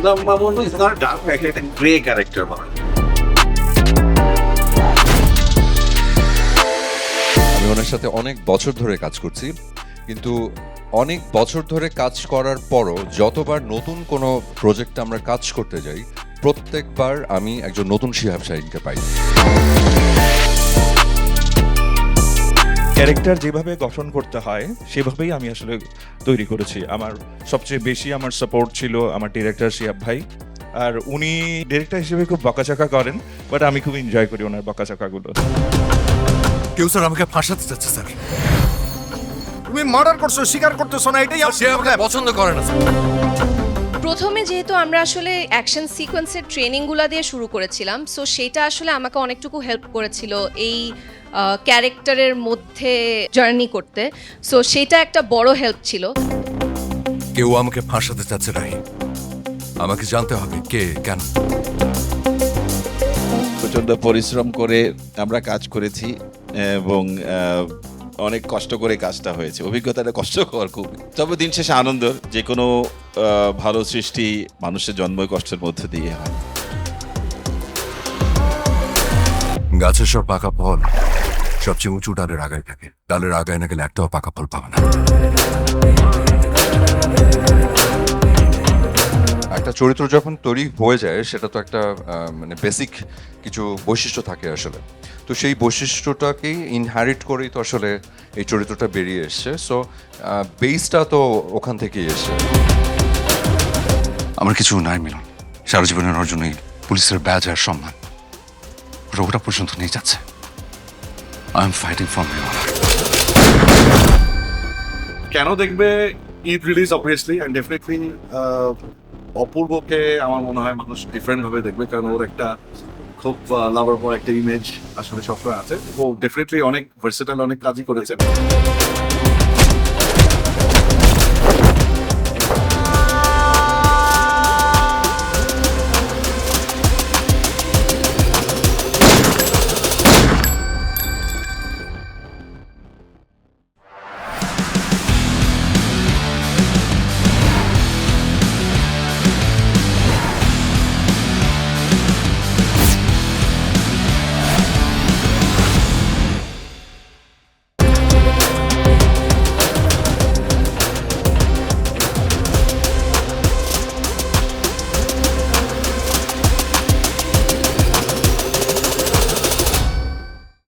Islam Mamun is not dark, একটা grey character বানায়। আমি ওনার সাথে অনেক বছর ধরে কাজ করছি, কিন্তু অনেক বছর ধরে কাজ করার পরও যতবার নতুন কোনো প্রজেক্টে আমরা কাজ করতে যাই, প্রত্যেকবার আমি একজন নতুন শিহাব শাহীনকে পাই। ক্যারেক্টার যেভাবে গঠন করতে হয় সেভাবেই আমি আসলে তৈরি করেছি। আমার সবচেয়ে বেশি আমার সাপোর্ট ছিল আমার ডিরেক্টর শিহাব ভাই, আর উনি ডিরেক্টর হিসেবে খুব বকাঝকা করেন, বাট আমি খুব এনজয় করি ওনার বকাঝকাগুলো। কেউ স্যার আমাকে ফাঁসাতে চাচ্ছে স্যার। তুমি মার্ডার করছো, স্বীকার করতেছো না, এটাই সে আমাকে পছন্দ করে না স্যার। প্রথমে যেহেতু আমরা আসলে অ্যাকশন সিকোয়েন্সের ট্রেনিংগুলো দিয়ে শুরু করেছিলাম, সো সেটা আসলে আমাকে অনেকটুকু হেল্প করেছিল এই ক্যারেক্টারের মধ্যে জার্নি করতে। সো সেটা একটা বড় হেল্প ছিল। কেউ আমাকে ফাঁসাতে চাচ্ছে রাহি, আমাকে জানতে হবে কে, কেন। প্রচণ্ড পরিশ্রম করে আমরা কাজ করেছি এবং অনেক কষ্ট করে কাজটা হয়েছে। অভিজ্ঞতাটা কষ্টকর খুব, তবে দিন শেষে আনন্দ। যে কোনো ভালো সৃষ্টি মানুষের জন্মই কষ্টের মধ্যে দিয়ে হয়। গাছের সব পাকা ফল সবচেয়ে উঁচু ডালের আগায় থাকে, ডালের আগায় না গেলে একটাও পাকা ফল পাবে না। একটা চরিত্র যখন তৈরি হয়ে যায়, সেটা তো একটা মানে বেসিক কিছু বৈশিষ্ট্য থাকে আসলে। তো সেই বৈশিষ্ট্যটাকেই ইনহারিট করেই তো আসলে এই চরিত্রটা বেরিয়ে এসছে। সো বেসটা তো ওখান থেকেই এসছে। আমার কিছু নাই মিলন, সারা জীবনের অর্জনই পুলিশের ব্যাজ আর সম্মান, ওটা পর্যন্ত নিয়ে যাচ্ছে। I am fighting for my honour. কেন দেখবে Eid release obviously and definitely অপূর্বকে আমার মনে হয় মানুষ ডিফারেন্ট ভাবে দেখবে, কারণ ওর একটা খুব লাভার পর একটা ইমেজ আসলে সবসময় আছে। ও ডেফিনেটলি অনেক ভার্সেটাইল, অনেক কাজই করেছে।